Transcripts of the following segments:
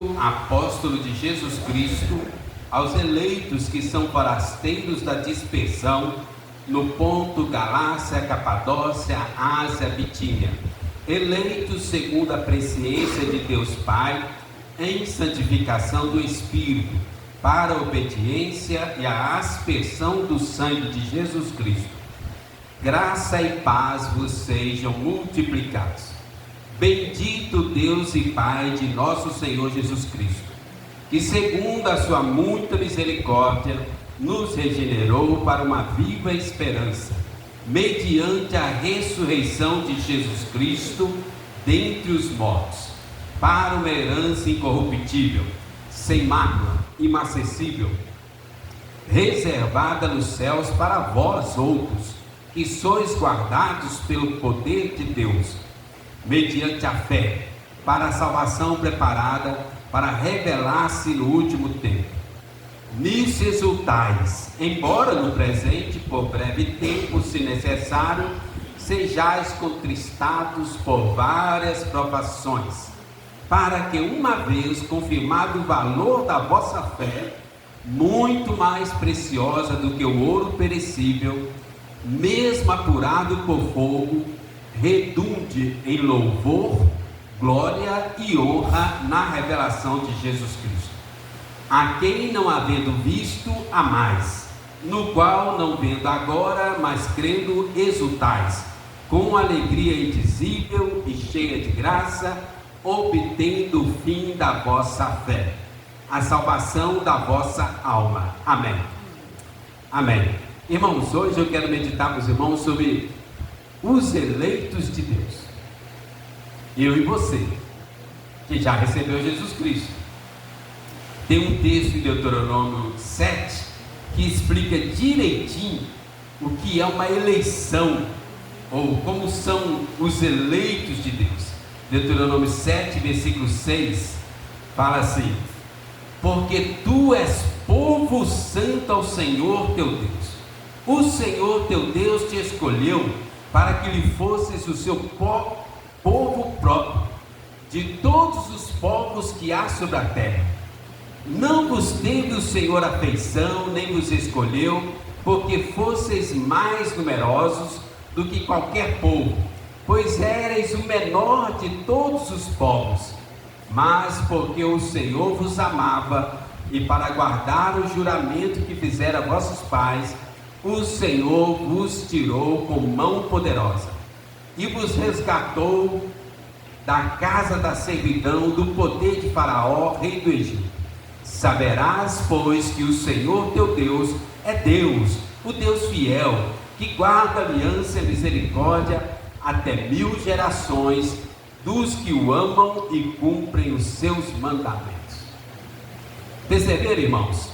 Apóstolo de Jesus Cristo, aos eleitos que são forasteiros da dispersão, no ponto Galácia, Capadócia, Ásia, Bitínia, eleitos segundo a presciência de Deus Pai, em santificação do Espírito, para a obediência e a aspersão do sangue de Jesus Cristo. Graça e paz vos sejam multiplicados. Bendito Deus e Pai de nosso Senhor Jesus Cristo, que segundo a sua muita misericórdia, nos regenerou para uma viva esperança, mediante a ressurreição de Jesus Cristo dentre os mortos, para uma herança incorruptível, sem mácula, inacessível, reservada nos céus para vós outros, que sois guardados pelo poder de Deus, mediante a fé, para a salvação preparada para revelar-se no último tempo. Nisso exultais, embora no presente, por breve tempo, se necessário, sejais contristados por várias provações, para que, uma vez confirmado o valor da vossa fé, muito mais preciosa do que o ouro perecível, mesmo apurado por fogo, redunde em louvor, glória e honra na revelação de Jesus Cristo, a quem não havendo visto, amais, no qual não vendo agora, mas crendo exultais, com alegria indizível e cheia de graça, obtendo o fim da vossa fé, a salvação da vossa alma. Amém. Amém. Irmãos, hoje eu quero meditar com os irmãos sobre os eleitos de Deus. Eu e você, que já recebeu Jesus Cristo. Tem um texto em Deuteronômio 7 que explica direitinho o que é uma eleição, ou como são os eleitos de Deus. Deuteronômio 7, versículo 6, fala assim: porque tu és povo santo ao Senhor teu Deus. O Senhor teu Deus te escolheu para que lhe fosses o seu povo próprio, de todos os povos que há sobre a terra. Não vos teve o Senhor afeição, nem vos escolheu, porque fosseis mais numerosos do que qualquer povo, pois éreis o menor de todos os povos, mas porque o Senhor vos amava, e para guardar o juramento que fizera a vossos pais, o Senhor vos tirou com mão poderosa, e vos resgatou da casa da servidão, do poder de Faraó, rei do Egito. Saberás, pois, que o Senhor teu Deus é Deus, o Deus fiel, que guarda aliança e misericórdia até 1000 gerações dos que o amam e cumprem os seus mandamentos. Perceberam, irmãos?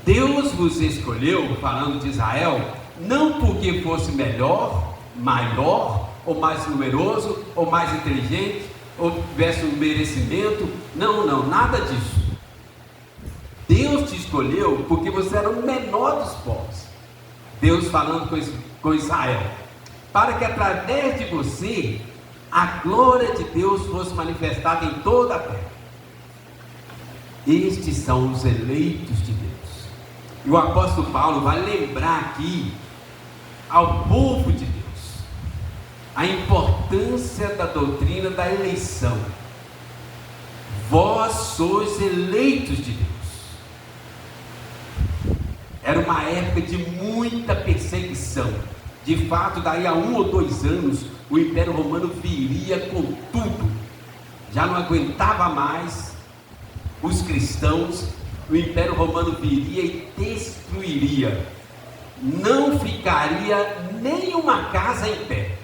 Deus vos escolheu, falando de Israel, não porque fosse melhor, maior, ou mais numeroso, ou mais inteligente, ou tivesse um merecimento. Não, nada disso. Deus te escolheu porque você era o menor dos povos. Deus falando com Israel, para que através de você a glória de Deus fosse manifestada em toda a terra. Estes são os eleitos de Deus. E o apóstolo Paulo vai lembrar aqui ao povo de Deus a importância da doutrina da eleição. Vós sois eleitos de Deus. Era uma época de muita perseguição. De fato, daí a 1 ou 2 anos, o Império Romano viria com tudo. Já não aguentava mais os cristãos. O Império Romano viria e destruiria. Não ficaria nenhuma casa em pé.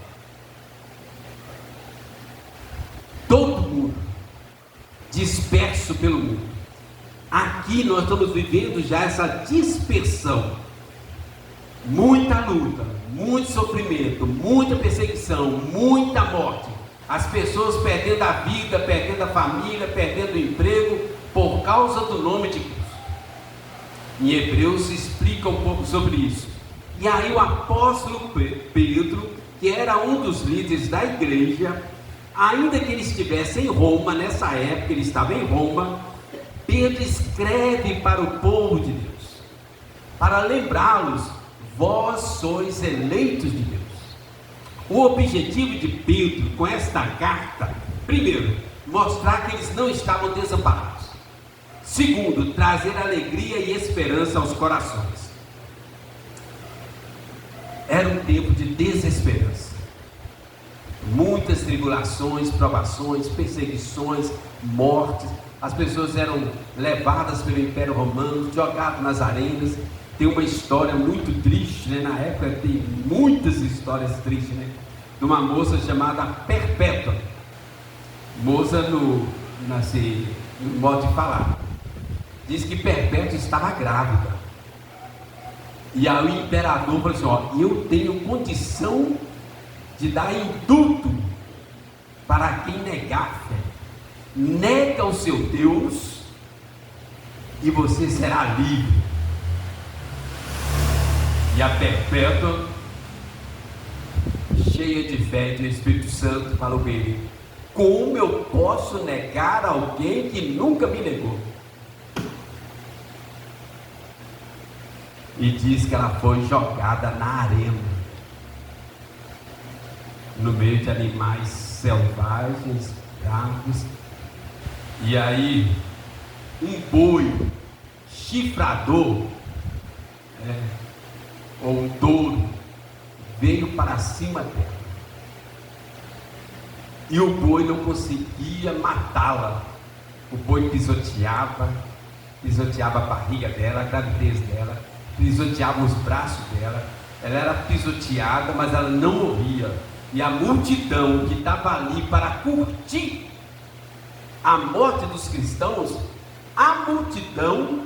Todo mundo disperso pelo mundo. Aqui nós estamos vivendo já essa dispersão. Muita luta, muito sofrimento, muita perseguição, muita morte. As pessoas perdendo a vida, perdendo a família, perdendo o emprego, por causa do nome de Cristo. Em Hebreus se explica um pouco sobre isso. E aí o apóstolo Pedro, que era um dos líderes da igreja, Ainda que ele estivesse em Roma, nessa época ele estava em Roma, Pedro escreve para o povo de Deus, para lembrá-los: vós sois eleitos de Deus. O objetivo de Pedro com esta carta, primeiro, mostrar que eles não estavam desamparados. Segundo, trazer alegria e esperança aos corações. Era um tempo de desesperança. Muitas tribulações, provações, perseguições, mortes. As pessoas eram levadas pelo Império Romano, jogadas nas arenas. Tem uma história muito triste, né? Na época tem muitas histórias tristes, né? De uma moça chamada Perpétua. Moça no modo de falar. Diz que Perpétua estava grávida. E aí o imperador falou assim: ó, eu tenho condição de dar indulto para quem negar a fé. Nega o seu Deus e você será livre. E a Perpétua, cheia de fé e do Espírito Santo, falou com ele: como eu posso negar alguém que nunca me negou? E diz que ela foi jogada na arena, no meio de animais selvagens, bravos. E aí um boi chifrador, ou um touro, veio para cima dela, e o boi não conseguia matá-la. O boi pisoteava a barriga dela, a gravidez dela, pisoteava os braços dela. Ela era pisoteada, mas ela não morria. E a multidão que estava ali para curtir a morte dos cristãos, a multidão,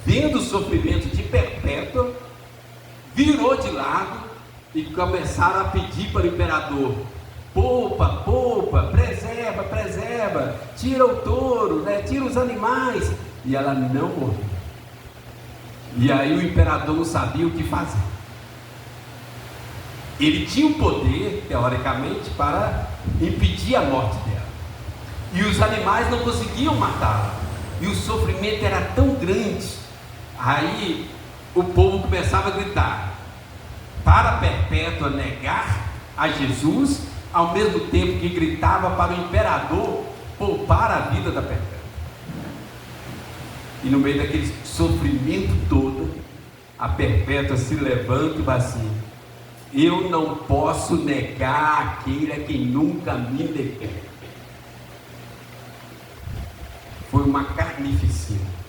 vendo o sofrimento de Perpétua, virou de lado e começaram a pedir para o imperador: poupa, poupa, preserva, tira o touro, né? Tira os animais. E ela não morreu. E aí o imperador não sabia o que fazer. Ele tinha o poder, teoricamente, para impedir a morte dela, e os animais não conseguiam matá-la, e o sofrimento era tão grande. Aí o povo começava a gritar para Perpétua negar a Jesus, ao mesmo tempo que gritava para o imperador poupar a vida da Perpétua. E no meio daquele sofrimento todo, a Perpétua se levanta e vai assim: eu não posso negar aquele a quem nunca me negou. Foi uma carnificina.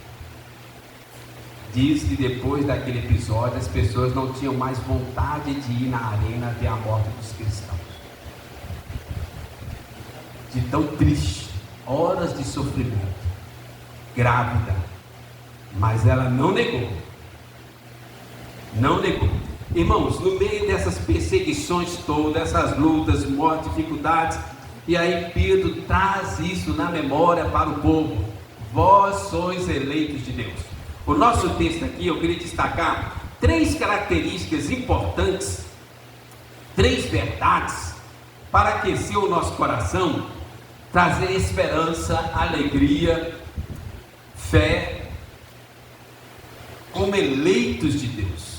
Diz que depois daquele episódio as pessoas não tinham mais vontade de ir na arena ver a morte dos cristãos. De tão triste, horas de sofrimento. Grávida, mas ela não negou. Não negou. Irmãos, no meio dessas perseguições todas, essas lutas, mortes, dificuldades, e aí Pedro traz isso na memória para o povo: vós sois eleitos de Deus. O nosso texto aqui, eu queria destacar 3 características importantes, 3 verdades para aquecer o nosso coração, trazer esperança, alegria, fé, como eleitos de Deus.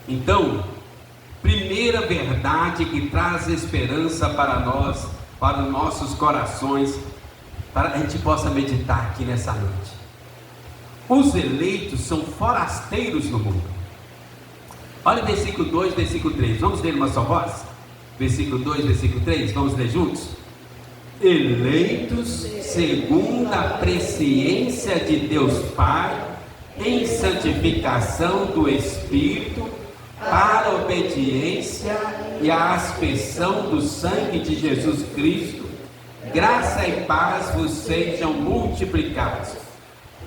Então, primeira verdade que traz esperança para nós, para os nossos corações, para que a gente possa meditar aqui nessa noite: os eleitos são forasteiros no mundo. Olha o versículo 2, versículo 3, vamos ler uma só voz? Versículo 2, versículo 3, vamos ler juntos? Eleitos segundo a presciência de Deus Pai, em santificação do Espírito, para a obediência e a aspersão do sangue de Jesus Cristo, graça e paz vos sejam multiplicados.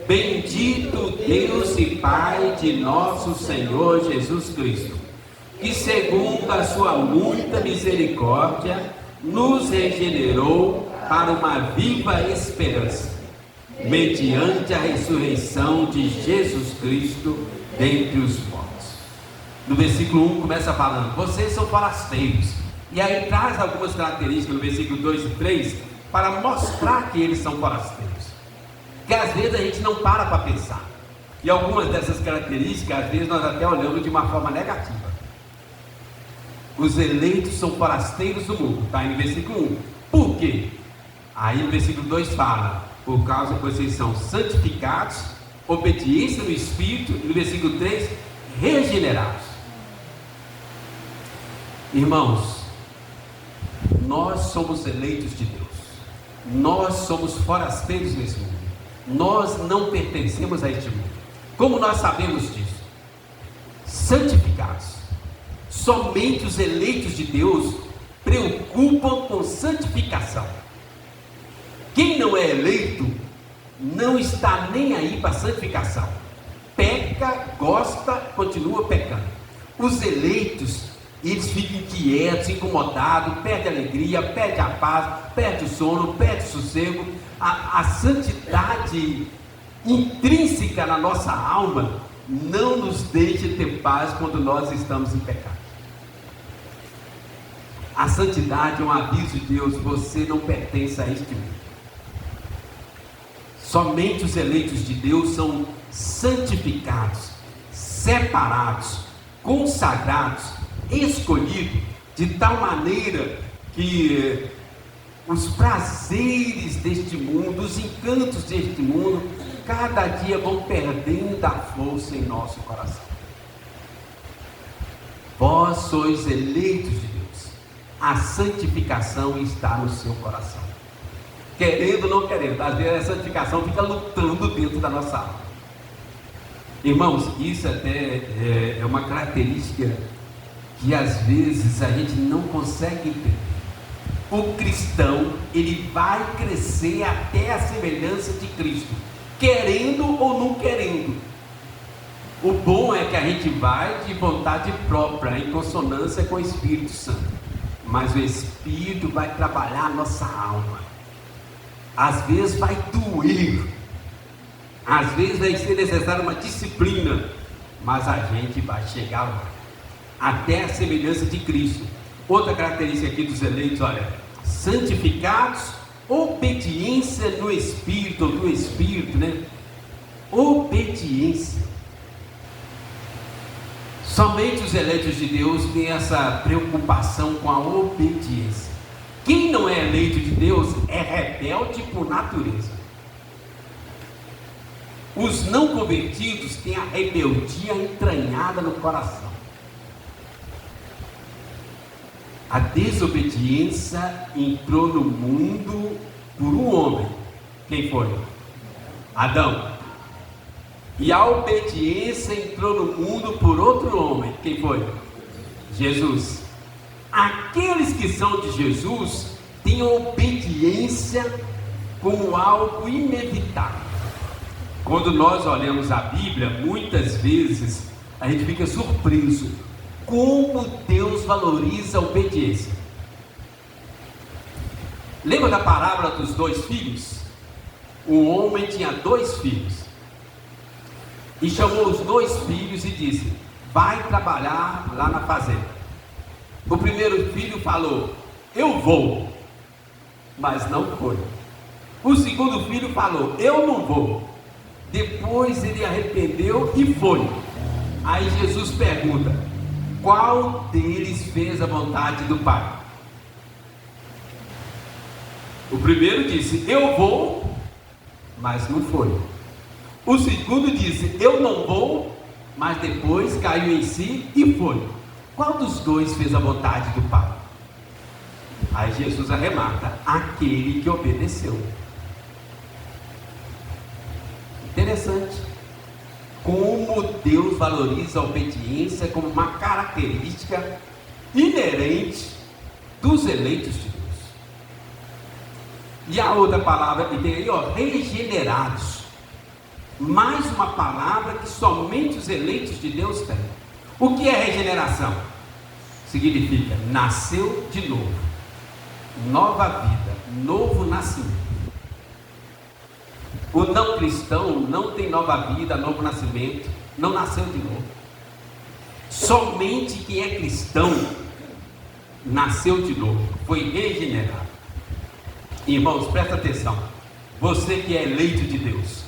Bendito Deus e Pai de nosso Senhor Jesus Cristo, que segundo a sua muita misericórdia nos regenerou para uma viva esperança, mediante a ressurreição de Jesus Cristo dentre os mortos. No versículo 1 começa falando: vocês são forasteiros. E aí traz algumas características no versículo 2 e 3 para mostrar que eles são forasteiros, que às vezes a gente não para pensar. E algumas dessas características, às vezes nós até olhamos de uma forma negativa. Os eleitos são forasteiros do mundo, está aí no versículo 1. Por quê? Aí no versículo 2 fala, por causa que vocês são santificados, obediência no Espírito, e no versículo 3, regenerados. Irmãos, nós somos eleitos de Deus, nós somos forasteiros nesse mundo, nós não pertencemos a este mundo. Como nós sabemos disso? Santificados. Somente os eleitos de Deus preocupam com santificação. Quem não é eleito não está nem aí para santificação. Peca, gosta, continua pecando. Os eleitos, eles ficam inquietos, incomodados, perde a alegria, perde a paz, perde o sono, perde o sossego. A santidade intrínseca na nossa alma não nos deixa ter paz quando nós estamos em pecado. A santidade é um aviso de Deus: você não pertence a este mundo. Somente os eleitos de Deus são santificados, separados, consagrados, escolhidos, de tal maneira que os prazeres deste mundo, os encantos deste mundo, cada dia vão perdendo a força em nosso coração. Vós sois eleitos de Deus, a santificação está no seu coração. Querendo ou não querendo, às vezes a santificação fica lutando dentro da nossa alma. Irmãos, isso até é uma característica que às vezes a gente não consegue entender. O cristão, ele vai crescer até a semelhança de Cristo, querendo ou não querendo. O bom é que a gente vai de vontade própria, em consonância com o Espírito Santo, mas o Espírito vai trabalhar a nossa alma. Às vezes vai doer, às vezes vai ser necessária uma disciplina, mas a gente vai chegar lá, até a semelhança de Cristo. Outra característica aqui dos eleitos, olha: santificados, obediência no Espírito, do Espírito, né? Obediência. Somente os eleitos de Deus têm essa preocupação com a obediência. Quem não é eleito de Deus é rebelde por natureza. Os não convertidos têm a rebeldia entranhada no coração. A desobediência entrou no mundo por um homem. Quem foi? Adão. E a obediência entrou no mundo por outro homem. Quem foi? Jesus. Aqueles que são de Jesus têm obediência como algo inevitável. Quando nós olhamos a Bíblia, muitas vezes a gente fica surpreso como Deus valoriza a obediência. Lembra da parábola dos 2 filhos? Um homem tinha 2 filhos e chamou os 2 filhos e disse: vai trabalhar lá na fazenda. O primeiro filho falou: eu vou, mas não foi. O segundo filho falou: eu não vou. Depois ele arrependeu e foi. Aí Jesus pergunta: qual deles fez a vontade do Pai? O primeiro disse: eu vou, mas não foi. O segundo disse: eu não vou, mas depois caiu em si e foi. Qual dos 2 fez a vontade do Pai? Aí Jesus arremata: aquele que obedeceu. Interessante como Deus valoriza a obediência como uma característica inerente dos eleitos de Deus. E a outra palavra que tem aí, regenerados. Mais uma palavra que somente os eleitos de Deus têm. O que é regeneração? Significa nasceu de novo, nova vida, novo nascimento. O não cristão não tem nova vida, novo nascimento, não nasceu de novo. Somente quem é cristão nasceu de novo, foi regenerado. Irmãos, presta atenção. Você que é eleito de Deus,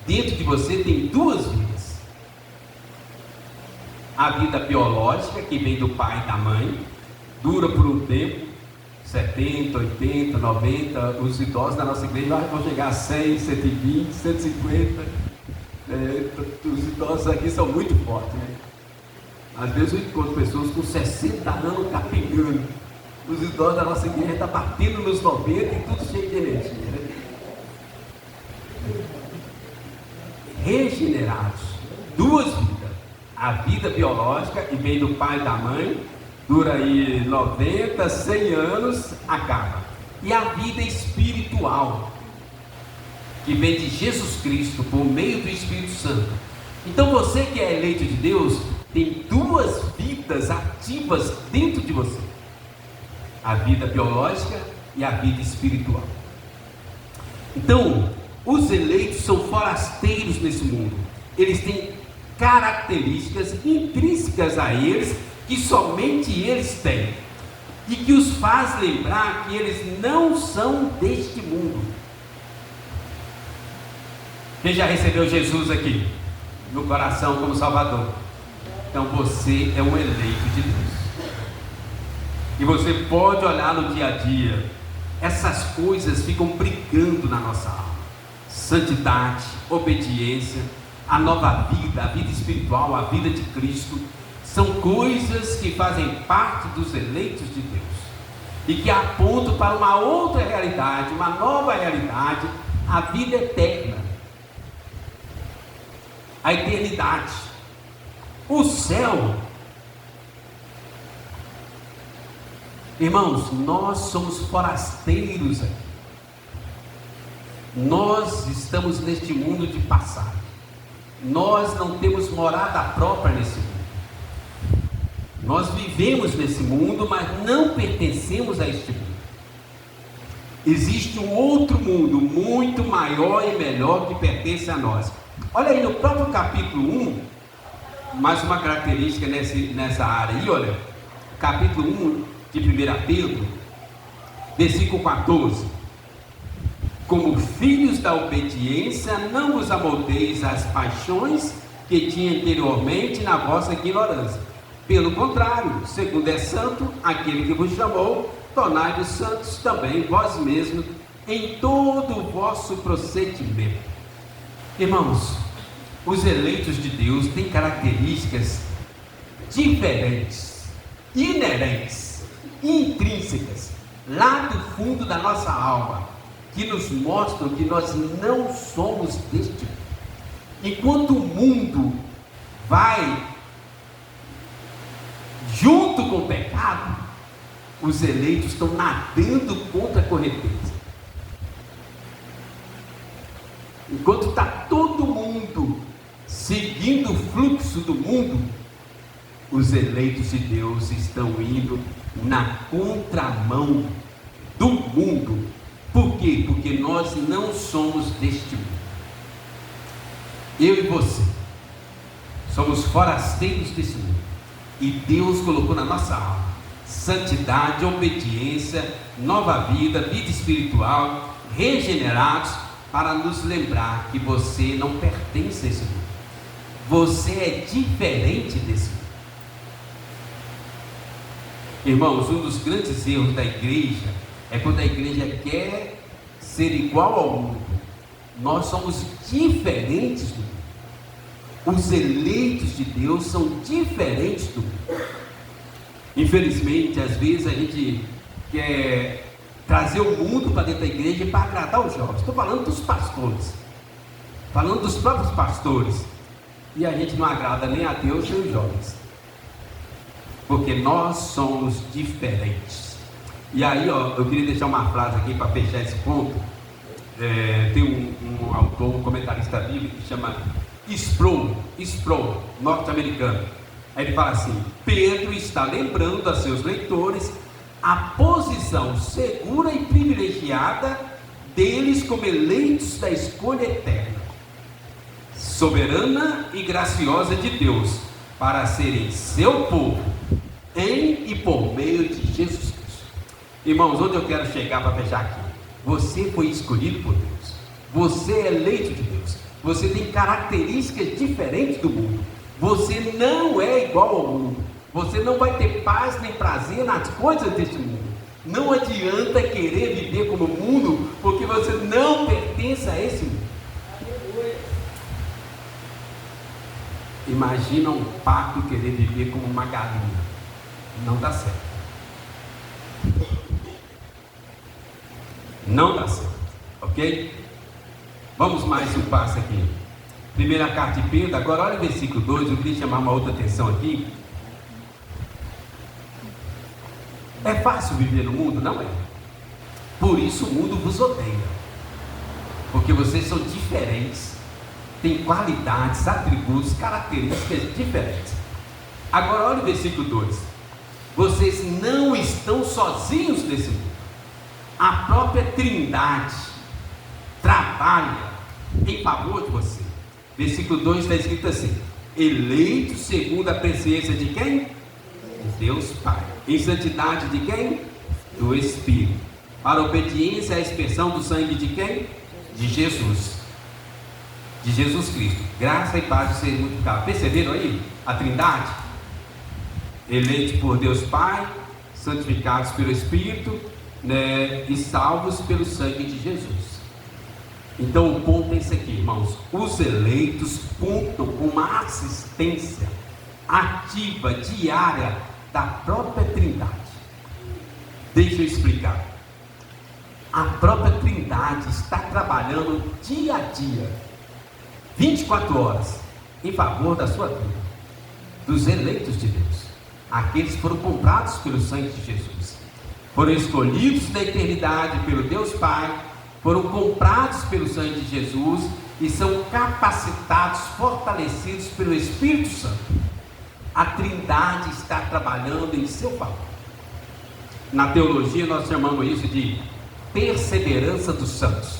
dentro de você tem duas vidas. A vida biológica, que vem do pai e da mãe, dura por um tempo, 70, 80, 90, os idosos da nossa igreja vão chegar a 100, 120, 150. Os idosos aqui são muito fortes, né? Às vezes eu encontro pessoas com 60 anos capengando. Os idosos da nossa igreja estão batendo nos 90 e tudo cheio de energia, né? Regenerados, duas vidas. A vida biológica, que vem do pai e da mãe, dura aí 90, 100 anos, acaba. E a vida espiritual, que vem de Jesus Cristo por meio do Espírito Santo. Então você que é eleito de Deus, tem duas vidas ativas dentro de você: a vida biológica e a vida espiritual. Então, os eleitos são forasteiros nesse mundo. Eles têm características intrínsecas a eles, que somente eles têm, e que os faz lembrar que eles não são deste mundo. Quem já recebeu Jesus aqui no coração como Salvador? Então você é um eleito de Deus. E você pode olhar no dia a dia, essas coisas ficam brigando na nossa alma: santidade, obediência, a nova vida, a vida espiritual, a vida de Cristo. São coisas que fazem parte dos eleitos de Deus e que apontam para uma outra realidade, uma nova realidade, a vida eterna, a eternidade, o céu. Irmãos, nós somos forasteiros aqui. Nós estamos neste mundo de passagem. Nós não temos morada própria nesse mundo. Nós vivemos nesse mundo, mas não pertencemos a este mundo. Existe um outro mundo muito maior e melhor que pertence a nós. Olha aí no próprio capítulo 1, mais uma característica nessa área aí, olha, capítulo 1 de 1 Pedro, versículo 14: como filhos da obediência, não vos amoldeis às paixões que tinha anteriormente na vossa ignorância. Pelo contrário, segundo é santo aquele que vos chamou, tornai-vos santos também vós mesmos em todo o vosso procedimento. Irmãos, os eleitos de Deus têm características diferentes, inerentes, intrínsecas, lá do fundo da nossa alma, que nos mostram que nós não somos deste mundo. Enquanto o mundo vai junto com o pecado, os eleitos estão nadando contra a correnteza. Enquanto está todo mundo seguindo o fluxo do mundo, os eleitos de Deus estão indo na contramão do mundo. Por quê? Porque nós não somos deste mundo. Eu e você somos forasteiros desse mundo, e Deus colocou na nossa alma santidade, obediência, nova vida, vida espiritual, regenerados, para nos lembrar que você não pertence a esse mundo. Você é diferente desse mundo. Irmãos, um dos grandes erros da igreja é quando a igreja quer ser igual ao mundo. Nós somos diferentes do mundo. Os eleitos de Deus são diferentes do mundo. Infelizmente, às vezes a gente quer trazer o mundo para dentro da igreja para agradar os jovens. Estou falando dos pastores, falando dos próprios pastores. E a gente não agrada nem a Deus nem os jovens, porque nós somos diferentes. E aí, eu queria deixar uma frase aqui para fechar esse ponto. Tem um autor, um comentarista bíblico que chama Sproul, norte-americano. Aí ele fala assim: Pedro está lembrando a seus leitores a posição segura e privilegiada deles como eleitos da escolha eterna, soberana e graciosa de Deus, para serem seu povo, em e por meio de Jesus Cristo. Irmãos, onde eu quero chegar para fechar aqui? Você foi escolhido por Deus, você é eleito de Deus, você tem características diferentes do mundo, você não é igual ao mundo, você não vai ter paz nem prazer nas coisas deste mundo. Não adianta querer viver como o mundo, porque você não pertence a esse mundo. Imagina um pato querer viver como uma galinha, não dá certo. Não dá certo, ok? Vamos mais um passo aqui. Primeira carta de Pedro, agora olha o versículo 2, eu queria chamar uma outra atenção aqui. É fácil viver no mundo? Não é. Por isso o mundo vos odeia, porque vocês são diferentes, têm qualidades, atributos, características diferentes. Agora olha o versículo 2. Vocês não estão sozinhos nesse mundo. A própria Trindade trabalha em favor de você. Versículo 2 está escrito assim: eleitos segundo a presciência de quem? De Deus Pai. Em santidade de quem? Do Espírito. Para obediência à expressão do sangue de quem? De Jesus. De Jesus Cristo. Graça e paz sejam multiplicadas. Perceberam aí a Trindade? Eleitos por Deus Pai, santificados pelo Espírito, né, e salvos pelo sangue de Jesus. Então o ponto é esse aqui, irmãos. Os eleitos contam com uma assistência ativa, diária, da própria Trindade. Deixa eu explicar. A própria Trindade está trabalhando dia a dia, 24 horas, em favor da sua vida, dos eleitos de Deus, aqueles que foram comprados pelo sangue de Jesus, foram escolhidos da eternidade pelo Deus Pai, foram comprados pelo sangue de Jesus e são capacitados, fortalecidos pelo Espírito Santo. A Trindade está trabalhando em seu favor. Na teologia nós chamamos isso de perseverança dos santos.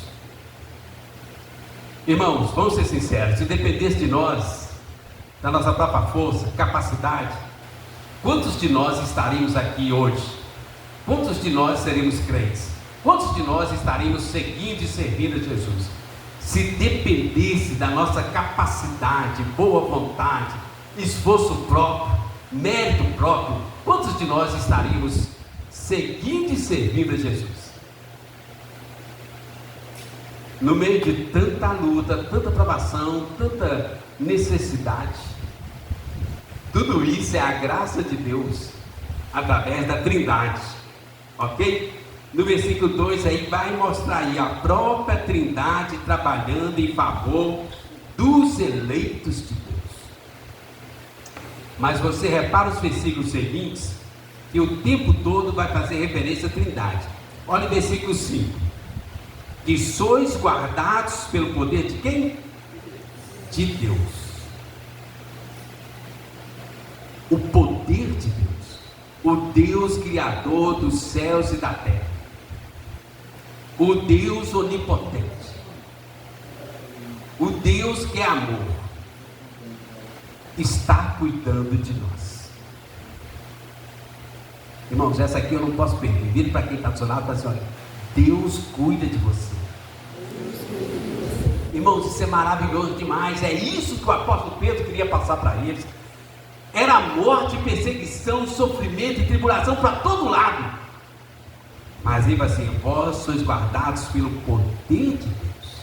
Irmãos, vamos ser sinceros, se dependesse de nós, da nossa própria força, capacidade, quantos de nós estaríamos aqui hoje? Quantos de nós seríamos crentes? Quantos de nós estaríamos seguindo e servindo a Jesus? Se dependesse da nossa capacidade, boa vontade, esforço próprio, mérito próprio, quantos de nós estaríamos seguindo e servindo a Jesus? No meio de tanta luta, tanta provação, tanta necessidade, tudo isso é a graça de Deus através da Trindade, ok? No versículo 2 aí vai mostrar aí a própria Trindade trabalhando em favor dos eleitos de Deus. Mas você repara os versículos seguintes, que o tempo todo vai fazer referência à Trindade. Olha o versículo 5: que sois guardados pelo poder de quem? De Deus. O poder de Deus, o Deus criador dos céus e da terra, o Deus onipotente, o Deus que é amor, está cuidando de nós. Irmãos, essa aqui eu não posso perder. Vire para quem está do seu lado e fala assim: olha, Deus cuida de você. Irmãos, isso é maravilhoso demais. É isso que o apóstolo Pedro queria passar para eles. Era morte, perseguição, sofrimento e tribulação para todo lado. Mas ele vai assim: vós sois guardados pelo poder de Deus.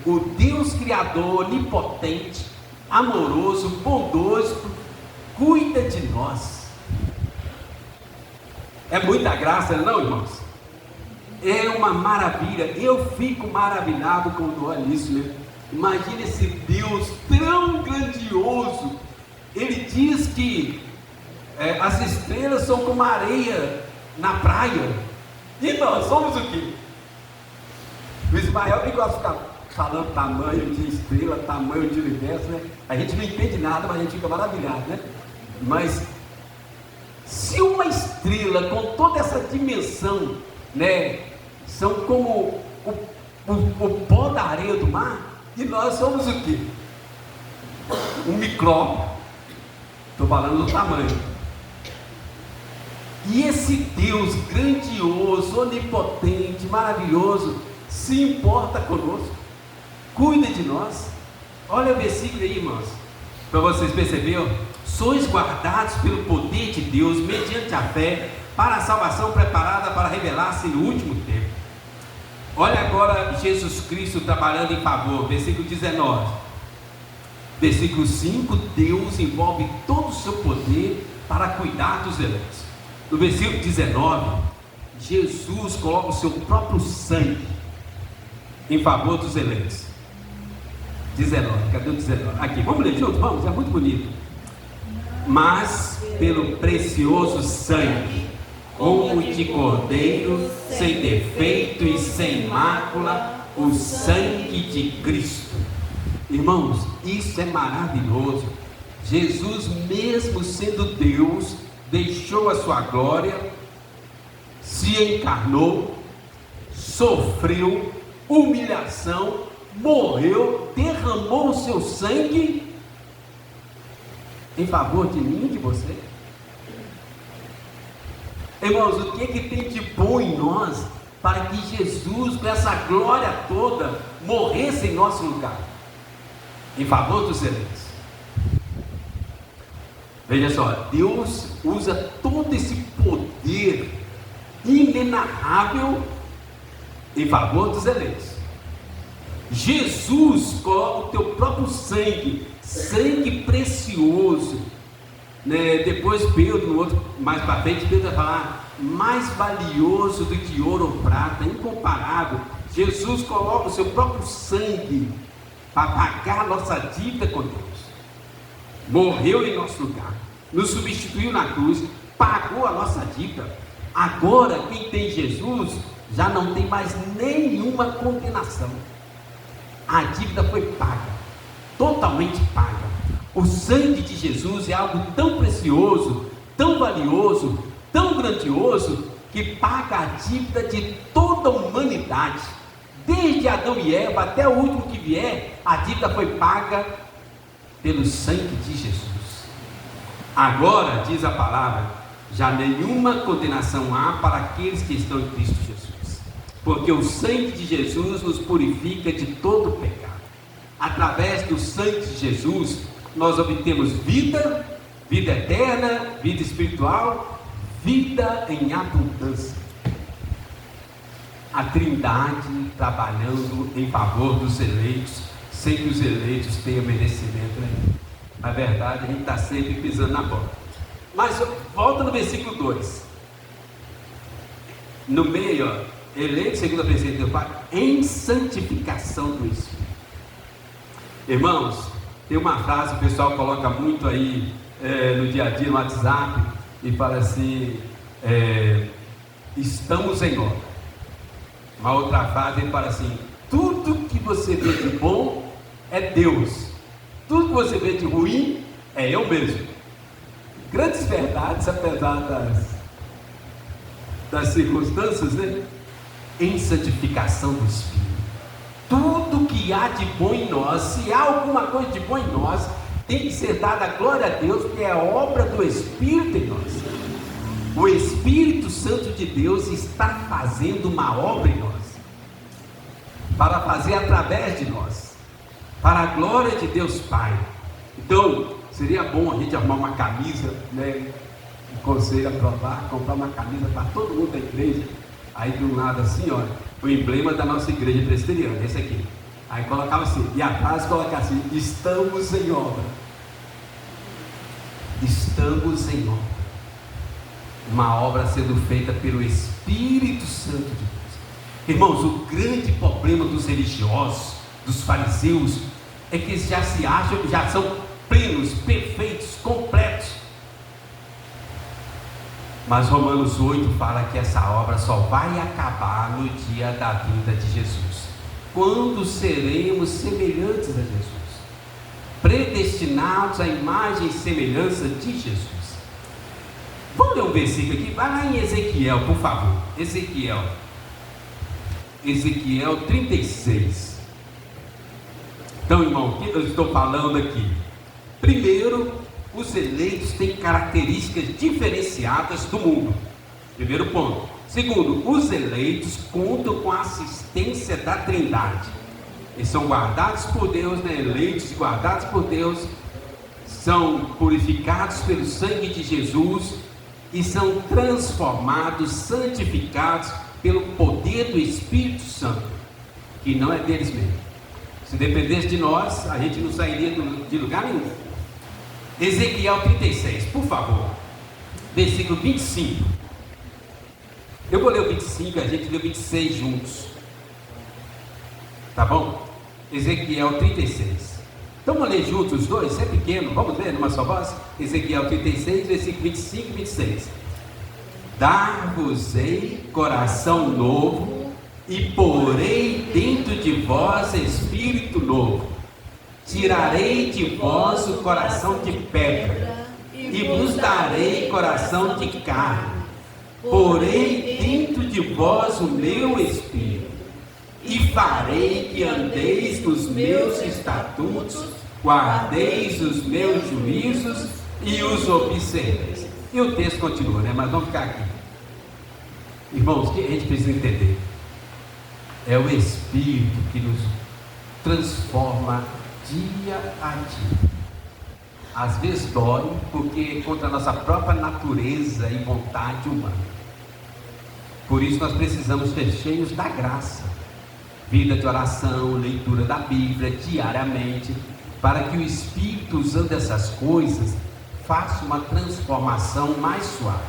O Deus criador, onipotente, amoroso, bondoso, cuida de nós. É muita graça, não, irmãos? É uma maravilha. Eu fico maravilhado quando olho isso, né? Imagina esse Deus tão grandioso. Ele diz que as estrelas são como areia na praia, e nós somos o quê? O Ismael nem gosta de ficar falando tamanho de estrela, tamanho de universo, né? A gente não entende nada, mas a gente fica maravilhado, né? Mas se uma estrela com toda essa dimensão, né, são como o pó da areia do mar, e nós somos o quê? Um micróbio. Estou falando do tamanho. E esse Deus grandioso, onipotente, maravilhoso, se importa conosco, cuida de nós. Olha o versículo aí, irmãos, para vocês perceberem. Sois guardados pelo poder de Deus, mediante a fé, para a salvação preparada para revelar-se no último tempo. Olha agora Jesus Cristo trabalhando em favor, versículo 19. Versículo 5, Deus envolve todo o seu poder para cuidar dos eleitos. No versículo 19, Jesus coloca o seu próprio sangue em favor dos eleitos. 19, cadê o 19? Aqui, vamos ler junto? Vamos, é muito bonito. Mas pelo precioso sangue, como de cordeiro, sem defeito e sem mácula, o sangue de Cristo. Irmãos, isso é maravilhoso. Jesus, mesmo sendo Deus, deixou a sua glória, se encarnou, sofreu humilhação, morreu, derramou o seu sangue em favor de mim e de você. Irmãos, o que é que tem de bom em nós para que Jesus, com essa glória toda, morresse em nosso lugar, em favor dos eleitos? Veja só, Deus usa todo esse poder inenarrável em favor dos eleitos. Jesus coloca o teu próprio sangue, sangue precioso, né? Depois Pedro, no outro, mais para frente, Pedro vai falar, mais valioso do que ouro ou prata, incomparável. Jesus coloca o seu próprio sangue para pagar a nossa dívida com Deus. Morreu em nosso lugar, nos substituiu na cruz, pagou a nossa dívida. Agora quem tem Jesus já não tem mais nenhuma condenação. A dívida foi paga, totalmente paga. O sangue de Jesus é algo tão precioso, tão valioso, tão grandioso, que paga a dívida de toda a humanidade. Desde Adão e Eva até o último que vier, a dívida foi paga pelo sangue de Jesus. Agora, diz a palavra, já nenhuma condenação há para aqueles que estão em Cristo Jesus, porque o sangue de Jesus nos purifica de todo pecado. Através do sangue de Jesus, nós obtemos vida, vida eterna, vida espiritual, vida em abundância. A Trindade trabalhando em favor dos eleitos, sem que os eleitos tenham merecimento, né? Na verdade, a gente está sempre pisando na bola. Mas volta no versículo 2. No meio, ó, eleito segundo a presença de Deus Pai, em santificação do Espírito. Irmãos, tem uma frase que o pessoal coloca muito aí no dia a dia, no WhatsApp, e fala assim, estamos em obra. Uma outra frase, ele fala assim, tudo que você vê de bom é Deus, tudo que você vê de ruim é eu mesmo. Grandes verdades, apesar das circunstâncias, né? Em santificação do Espírito. Tudo que há de bom em nós, se há alguma coisa de bom em nós, tem que ser dada glória a Deus, porque é obra do Espírito em nós. O Espírito Santo de Deus está fazendo uma obra em nós, para fazer através de nós, para a glória de Deus Pai. Então, seria bom a gente arrumar uma camisa, né? O conselho aprovar, comprar uma camisa para todo mundo da igreja. Aí de um lado assim, olha, o emblema da nossa igreja presbiteriana, esse aqui. Aí colocava assim, e atrás colocava assim, estamos em obra. Estamos em obra. Uma obra sendo feita pelo Espírito Santo de Deus. Irmãos, o grande problema dos religiosos, dos fariseus, é que eles já se acham, já são plenos, perfeitos, completos. Mas Romanos 8 fala que essa obra só vai acabar no dia da vinda de Jesus, quando seremos semelhantes a Jesus, predestinados à imagem e semelhança de Jesus. Vamos ler um versículo aqui, vai lá em Ezequiel, por favor. Ezequiel 36. Então, irmão, o que eu estou falando aqui? Primeiro, os eleitos têm características diferenciadas do mundo. Primeiro ponto. Segundo, os eleitos contam com a assistência da Trindade. Eles são guardados por Deus, né? Eleitos e guardados por Deus, são purificados pelo sangue de Jesus e são transformados, santificados pelo poder do Espírito Santo, que não é deles mesmos. Se dependesse de nós, a gente não sairia de lugar nenhum. Ezequiel 36, por favor, versículo 25. Eu vou ler o 25, a gente lê o 26 juntos. Tá bom? Ezequiel 36. Então vamos ler juntos os dois, é pequeno, vamos ler numa só voz? Ezequiel 36, versículo 25 e 26. Dar-vos-ei coração novo, e porei dentro de vós espírito novo. Tirarei de vós o coração de pedra, e vos darei coração de carne. Porei dentro de vós o meu espírito, e farei que andeis nos meus estatutos, guardeis os meus juízos e os observeis. E o texto continua, né? Mas vamos ficar aqui. Irmãos, o que a gente precisa entender? É o Espírito que nos transforma dia a dia. Às vezes dói, porque é contra a nossa própria natureza e vontade humana. Por isso nós precisamos ser cheios da graça. Vida de oração, leitura da Bíblia diariamente, para que o Espírito, usando essas coisas, faça uma transformação mais suave.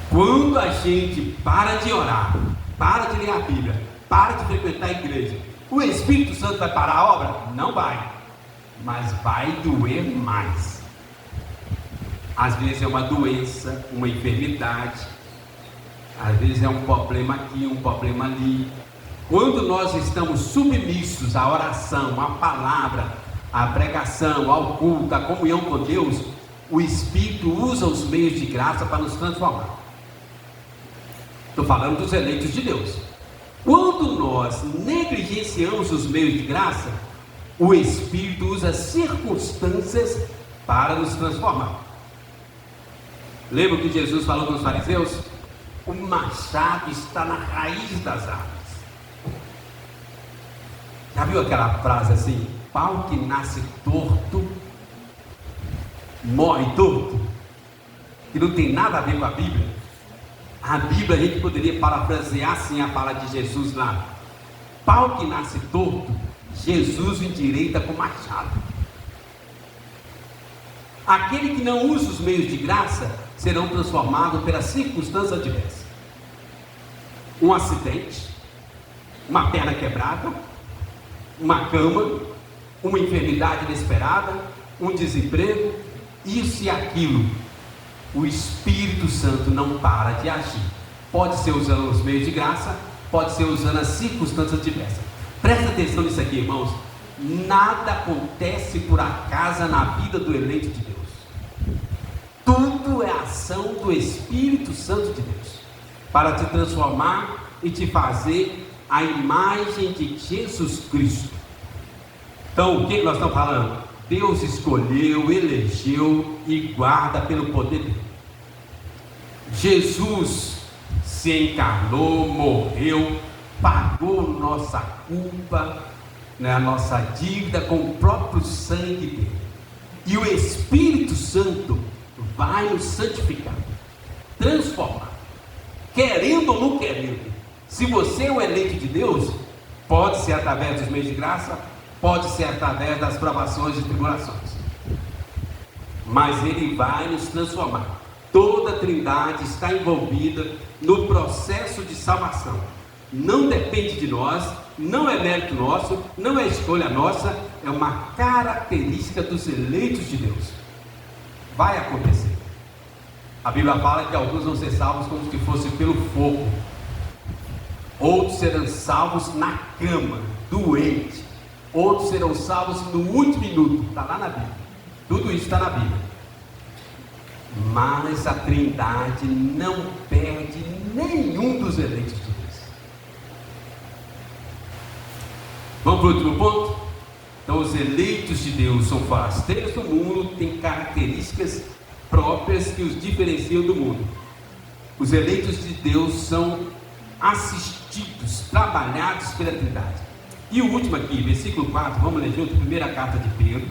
Quando a gente para de orar, para de ler a Bíblia, para de frequentar a igreja, o Espírito Santo vai parar a obra? Não vai, mas vai doer mais. Às vezes é uma doença, uma enfermidade, às vezes é um problema aqui, um problema ali. Quando nós estamos submissos à oração, à palavra, à pregação, ao culto, à comunhão com Deus, o Espírito usa os meios de graça para nos transformar. Estou falando dos eleitos de Deus. Quando nós negligenciamos os meios de graça, o Espírito usa circunstâncias para nos transformar. Lembra que Jesus falou com os fariseus? O machado está na raiz das árvores. Já viu aquela frase assim? Pau que nasce torto, morre torto? Que não tem nada a ver com a Bíblia. A Bíblia, a gente poderia parafrasear assim a fala de Jesus lá. Pau que nasce torto, Jesus endireita com machado. Aquele que não usa os meios de graça serão transformados pelas circunstâncias adversas. Um acidente, uma perna quebrada, uma cama, uma enfermidade inesperada, um desemprego, isso e aquilo. O Espírito Santo não para de agir. Pode ser usando os meios de graça, pode ser usando as circunstâncias adversas. Presta atenção nisso aqui, irmãos. Nada acontece por acaso na vida do eleito de Deus. Tudo é ação do Espírito Santo de Deus, para te transformar e te fazer a imagem de Jesus Cristo. Então, o que nós estamos falando? Deus escolheu, elegeu e guarda pelo poder dele. Jesus se encarnou, morreu, pagou nossa culpa, né, a nossa dívida com o próprio sangue dele. E o Espírito Santo vai nos santificar, transformar, querendo ou não querendo. Se você é um eleito de Deus, pode ser através dos meios de graça, pode ser através das provações e tribulações, mas ele vai nos transformar. Toda a Trindade está envolvida no processo de salvação. Não depende de nós, não é mérito nosso, não é escolha nossa, é uma característica dos eleitos de Deus. Vai acontecer. A Bíblia fala que alguns vão ser salvos como se fosse pelo fogo, outros serão salvos na cama, doente, outros serão salvos no último minuto. Está lá na Bíblia. Tudo isso está na Bíblia. Mas a Trindade não perde nenhum dos eleitos de Deus. Vamos para o último ponto? Então, os eleitos de Deus são forasteiros do mundo, têm características próprias que os diferenciam do mundo. Os eleitos de Deus são assistidos, trabalhados pela Trindade. E o último aqui, versículo 4, vamos ler junto, primeira carta de Pedro,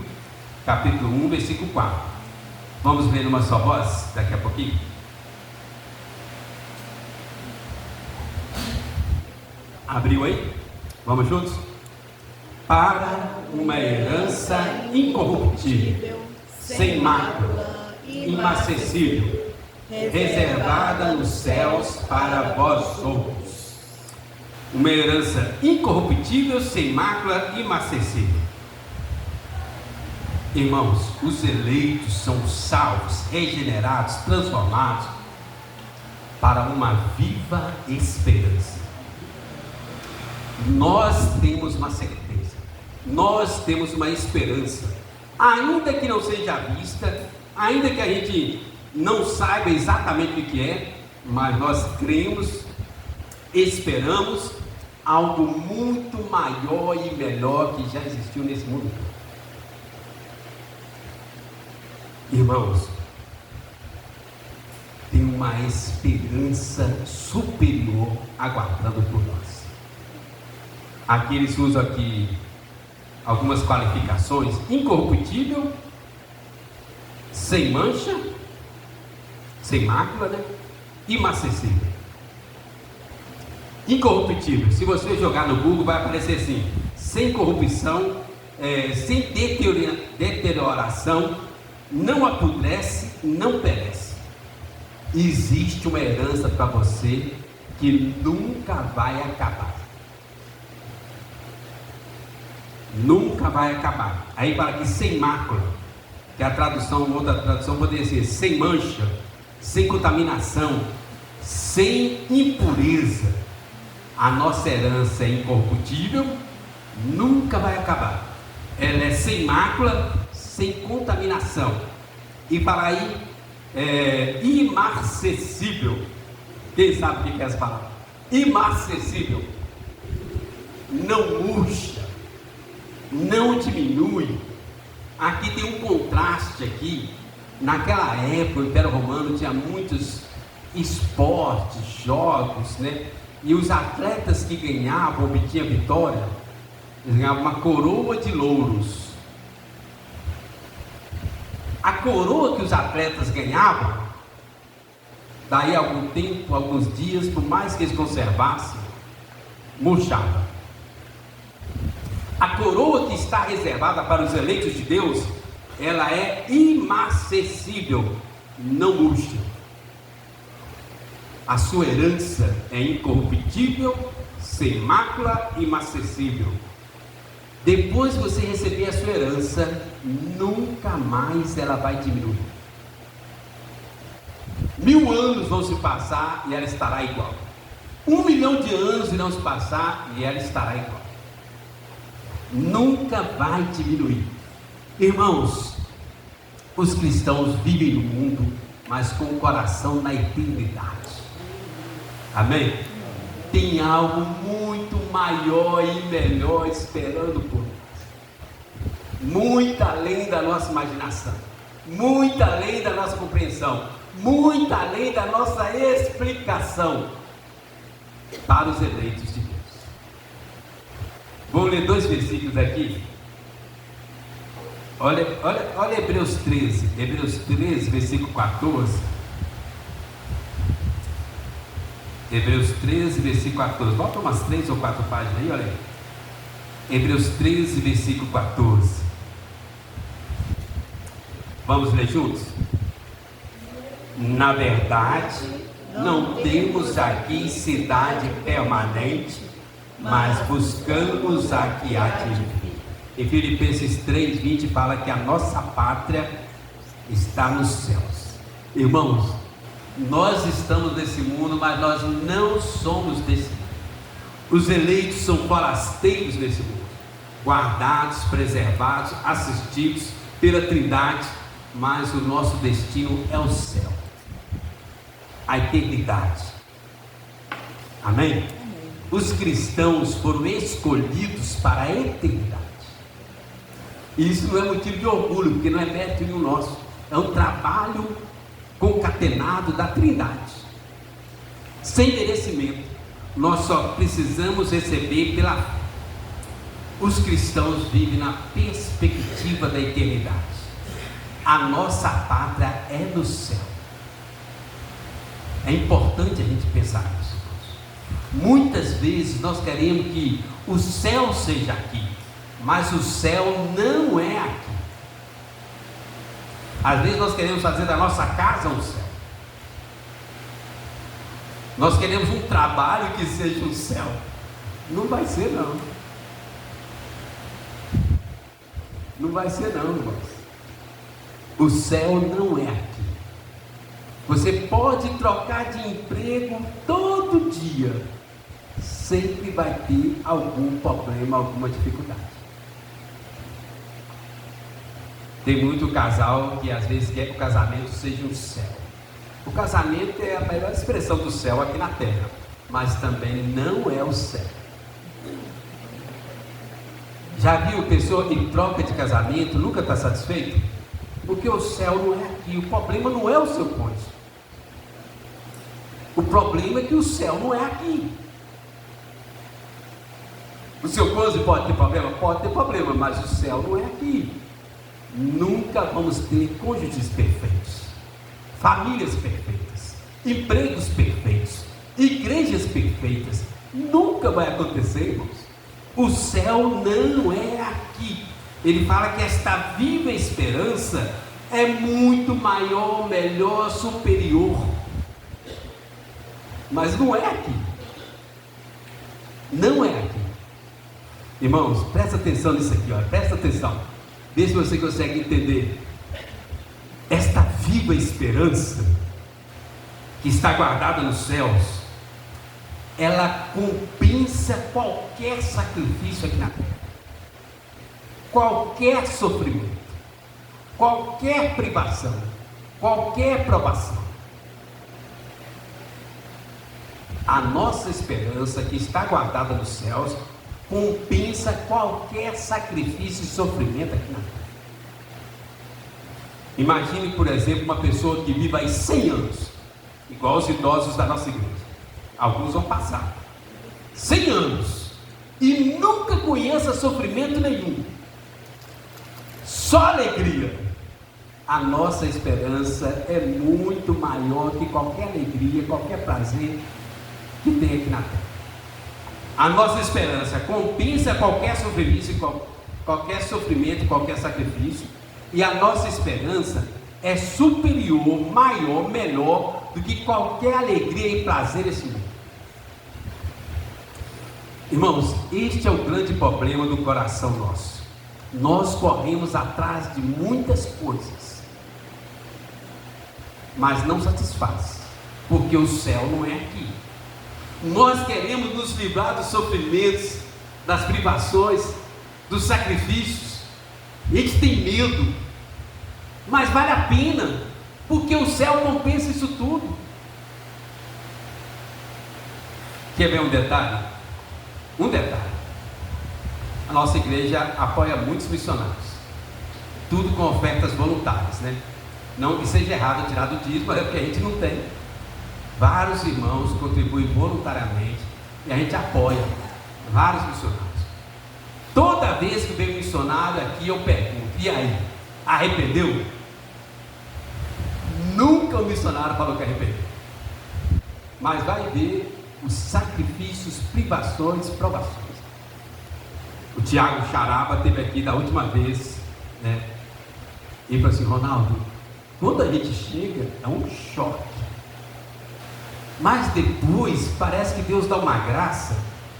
capítulo 1, versículo 4. Vamos ler numa só voz, daqui a pouquinho. Abriu aí? Vamos juntos? Para uma herança incorruptível, sem mácula, inacessível, reservada nos céus para vós outros. Uma herança incorruptível, sem mácula, inacessível. Irmãos, os eleitos são salvos, regenerados, transformados para uma viva esperança. Nós temos uma certeza, nós temos uma esperança, ainda que não seja vista, ainda que a gente não saiba exatamente o que é, mas nós cremos, esperamos algo muito maior e melhor que já existiu nesse mundo. Irmãos, tem uma esperança superior aguardando por nós. Aqui eles usam aqui algumas qualificações: incorruptível, sem mancha, sem mácula, né? Inacessível. Incorruptível, se você jogar no Google vai aparecer assim: sem corrupção, sem deterioração, não apodrece, não perece. Existe uma herança para você que nunca vai acabar. Nunca vai acabar. Aí para aqui, sem mácula, que a tradução, outra tradução poderia ser sem mancha, sem contaminação, sem impureza. A nossa herança é incorruptível, nunca vai acabar. Ela é sem mácula, sem contaminação. E para aí, inacessível. Quem sabe o que é essa palavra? Inacessível. Não murcha, não diminui. Aqui tem um contraste aqui. Naquela época, o Império Romano tinha muitos esportes, jogos, né? E os atletas que ganhavam, obtinham vitória, eles ganhavam uma coroa de louros. A coroa que os atletas ganhavam, daí a algum tempo, alguns dias, por mais que eles conservassem, murchava. A coroa que está reservada para os eleitos de Deus, ela é inacessível, não murcha. A sua herança é incorruptível, sem mácula, inacessível. Depois que você receber a sua herança, nunca mais ela vai diminuir. 1000 anos vão se passar e ela estará igual. 1 milhão de anos irão se passar e ela estará igual. Nunca vai diminuir. Irmãos, os cristãos vivem no mundo, mas com o coração na eternidade. Amém? Tem algo muito maior e melhor esperando por nós. Muito além da nossa imaginação, muito além da nossa compreensão, muito além da nossa explicação, para os eleitos de Deus. Vamos ler 2 versículos aqui. Olha Hebreus 13, versículo 14. Hebreus 13, versículo 14. Volta umas 3 ou 4 páginas aí, olha aí. Hebreus 13, versículo 14. Vamos ler juntos? Na verdade, não temos aqui cidade permanente, mas buscamos a que há de vir. Em Filipenses 3:20 fala que a nossa pátria está nos céus. Irmãos, nós estamos nesse mundo, mas nós não somos desse mundo. Os eleitos são forasteiros nesse mundo, guardados, preservados, assistidos pela Trindade, mas o nosso destino é o céu, a eternidade. Amém? Os cristãos foram escolhidos para a eternidade. E isso não é motivo de orgulho, porque não é mérito nenhum nosso, é um trabalho concatenado da Trindade. sem merecimento. Nós só precisamos receber pela fé. Os cristãos vivem na perspectiva da eternidade. A nossa pátria é no céu. É importante a gente pensar nisso. Muitas vezes nós queremos que o céu seja aqui, mas o céu não é aqui. Às vezes nós queremos fazer da nossa casa um céu. Nós queremos um trabalho que seja um céu. Não vai ser não. Não vai ser não, irmãos. O céu não é aqui. Você pode trocar de emprego todo dia, sempre vai ter algum problema, alguma dificuldade. Tem muito casal que às vezes quer que o casamento seja um céu. O casamento é a melhor expressão do céu aqui na terra, mas também não é o céu. Já viu pessoa em troca de casamento, nunca está satisfeito? Porque o céu não é aqui, o problema não é o seu cônjuge. O problema é que o céu não é aqui. O seu cônjuge pode ter problema? Pode ter problema, mas o céu não é aqui. Nunca vamos ter cônjuges perfeitos, famílias perfeitas, empregos perfeitos, igrejas perfeitas. Nunca vai acontecer, irmãos. O céu não é aqui. Ele fala que esta viva esperança é muito maior, melhor, superior. Mas não é aqui. Não é aqui. Irmãos, presta atenção nisso aqui, ó. Presta atenção. Vê se você consegue entender. Esta viva esperança que está guardada nos céus, ela compensa qualquer sacrifício aqui na terra, qualquer sofrimento, qualquer privação, qualquer provação. A nossa esperança que está guardada nos céus compensa qualquer sacrifício e sofrimento aqui na terra. Imagine, por exemplo, uma pessoa que vive aí 100 anos, igual os idosos da nossa igreja. Alguns vão passar 100 anos e nunca conheça sofrimento nenhum, só alegria. A nossa esperança é muito maior que qualquer alegria, qualquer prazer que tem aqui na terra. A nossa esperança compensa qualquer sofrimento, qualquer sacrifício, e a nossa esperança é superior, maior, melhor do que qualquer alegria e prazer desse mundo. Irmãos, este é o grande problema do coração nosso. Nós corremos atrás de muitas coisas, mas não satisfaz, porque o céu não é aqui. Nós queremos nos livrar dos sofrimentos, das privações, dos sacrifícios. A gente tem medo, mas vale a pena, porque o céu compensa isso tudo. Quer ver um detalhe? Um detalhe. A nossa igreja apoia muitos missionários, tudo com ofertas voluntárias, né? Não que seja errado tirar do dízimo, é porque a gente não tem. Vários irmãos contribuem voluntariamente e a gente apoia vários missionários. Toda vez que vem um missionário aqui, eu pergunto: e aí? Arrependeu? Nunca o missionário falou que arrependeu. Mas vai ver os sacrifícios, privações, provações. O Tiago Charaba esteve aqui da última vez, né? E falou assim: Ronaldo, quando a gente chega é um choque, mas depois parece que Deus dá uma graça,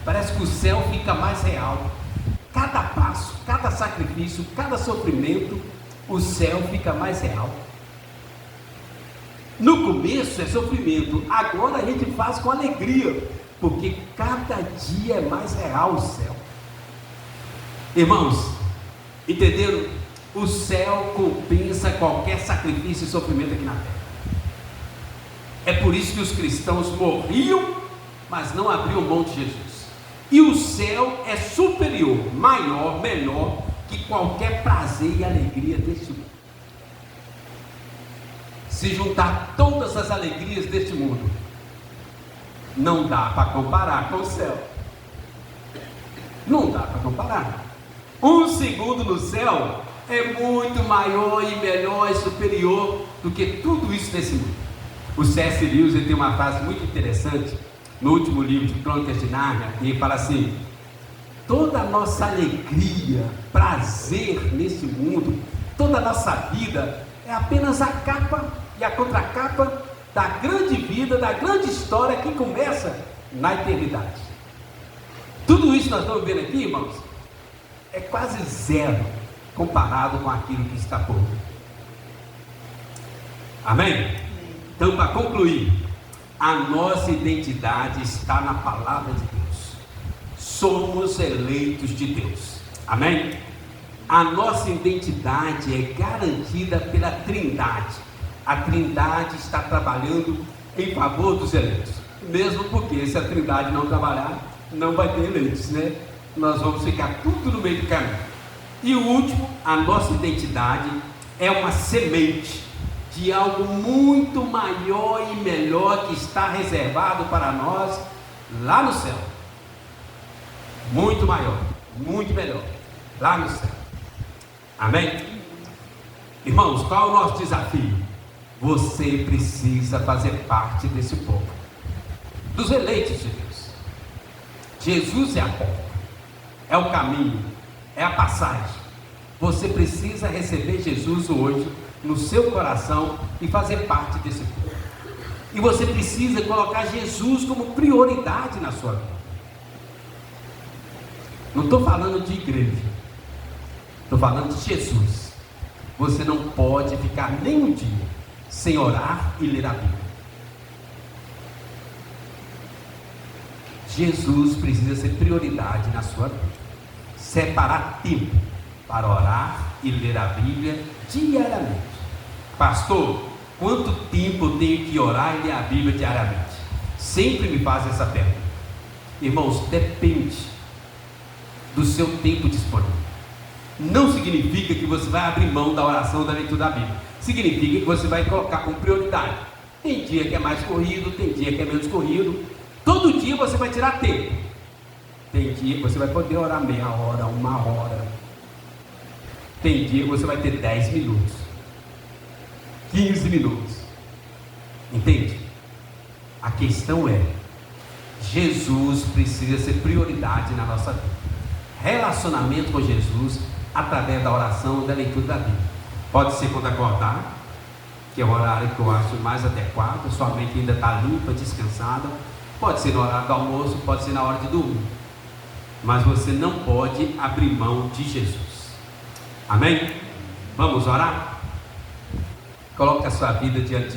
parece que o céu fica mais real. Cada passo, cada sacrifício, cada sofrimento, o céu fica mais real. No começo é sofrimento, agora a gente faz com alegria, porque cada dia é mais real o céu. Irmãos, entenderam? O céu compensa qualquer sacrifício e sofrimento aqui na terra. É por isso que os cristãos morriam, mas não abriam mão de Jesus. E o céu é superior, maior, melhor que qualquer prazer e alegria deste mundo. Se juntar todas as alegrias deste mundo, não dá para comparar com o céu. Não dá para comparar. Um segundo no céu é muito maior e melhor e superior do que tudo isso nesse mundo. O C.S. Lewis tem uma frase muito interessante no último livro de Crônicas de Nárnia, e ele fala assim: toda a nossa alegria, prazer nesse mundo, toda a nossa vida é apenas a capa e a contracapa da grande vida, da grande história que começa na eternidade. Tudo isso que nós estamos vendo aqui, irmãos, é quase zero comparado com aquilo que está por vir. Amém? Então, para concluir, a nossa identidade está na palavra de Deus. Somos eleitos de Deus. Amém? A nossa identidade é garantida pela Trindade. A Trindade está trabalhando em favor dos eleitos. Mesmo porque se a Trindade não trabalhar, não vai ter eleitos, né? Nós vamos ficar tudo no meio do caminho. E o último, a nossa identidade é uma semente de algo muito maior e melhor que está reservado para nós lá no céu. Muito maior, muito melhor, lá no céu. Amém? Irmãos, qual é o nosso desafio? Você precisa fazer parte desse povo, dos eleitos de Deus. Jesus é a porta, é o caminho, é a passagem. Você precisa receber Jesus hoje no seu coração e fazer parte desse povo. E você precisa colocar Jesus como prioridade na sua vida. Não estou falando de igreja, estou falando de Jesus. Você não pode ficar nem um dia sem orar e ler a Bíblia. Jesus precisa ser prioridade na sua vida. Separar tempo para orar e ler a Bíblia diariamente. Pastor, quanto tempo eu tenho que orar e ler a Bíblia diariamente? Sempre me faz essa pergunta. Irmãos, depende do seu tempo disponível. Não significa que você vai abrir mão da oração, da leitura da Bíblia. Significa que você vai colocar como prioridade. Tem dia que é mais corrido, tem dia que é menos corrido. Todo dia você vai tirar tempo. Tem dia que você vai poder orar meia hora, uma hora. Tem dia que você vai ter 10 minutos, 15 minutos. Entende? A questão é, Jesus precisa ser prioridade na nossa vida. Relacionamento com Jesus através da oração e da leitura da Bíblia. Pode ser quando acordar, que é o horário que eu acho mais adequado, sua mente ainda está limpa, descansada. Pode ser no horário do almoço, pode ser na hora de dormir. Mas você não pode abrir mão de Jesus. Amém? Vamos orar? Coloque a sua vida diante de